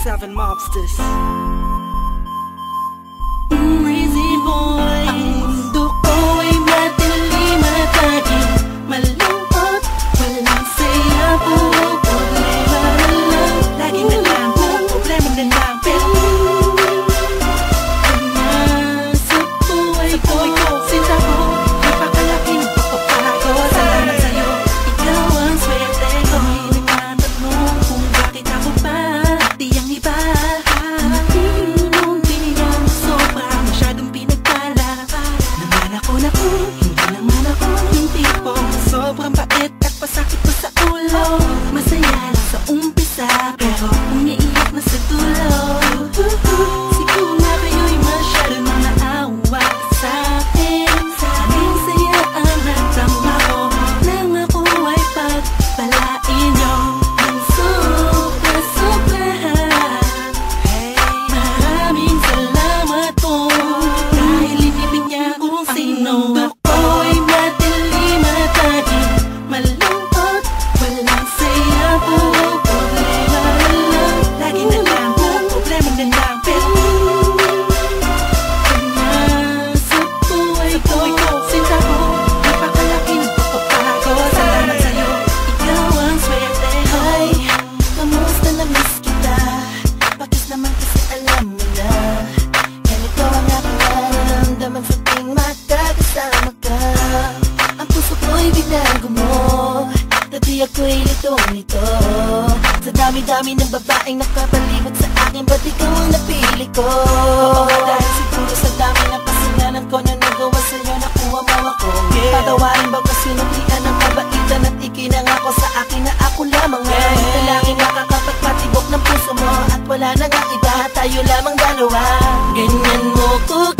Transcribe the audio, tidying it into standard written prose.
Seven Mobsters. Crazy boy. Ang mundo ko ay madilim at laging malungkot. Walang saya, puro problema na lang. Lagi na lang, puro problema na lang. Pero sa buhay ko, sinta ko, napakalaki ng pagpapago. Salamat sa'yo, ikaw ang swerte ko. Nagtatanong kung bakit ako ba di ang iba. Hindi mong binigyan sobra, masyadong pinagpala. Naman ako, hindi naman ako yung tipong sobrang bait at pasakit ko sa ulo. Masaya lang sa umpisa, pero umiiyak na sa dulo. Siguro nga kayo'y masyadong mga awa sa akin. Sana'y saya ang natama ko nang ako ay pagpalain niyo ng sobra-sobra. Maraming salamat po dahil inibig niya kung sino ako. Ay madilim at laging malungkot. Walang saya, puro problema na lang. lagi na lang, puro problema na lang. Pero sa buhay ko, sinta ko, napakalaki ng pagpapago. Salamat sa'yo, ikaw ang swerte ko. Ay, kamusta na miss kita? Bakit naman kasi alam mo na ganito ang aking nararamdaman sa tuwing magkakasama ka. Ang puso ko'y binago mo, dati ako'y litong-lito. Sa dami-dami ng babaeng nakapalibot sa akin, ba't ikaw ang napili ko? Oo nga, dahil siguro sa dami ng kasalanan ko na nagawa sa'yo, nakuha mo ako. Patawarin ba kasi sinuklian ng kabaitan at ikinangako sa akin na ako lamang ang lalaki makakapagpatibok ng puso mo. At wala na nga iba, tayo lamang dalawa. Ganyan mo ko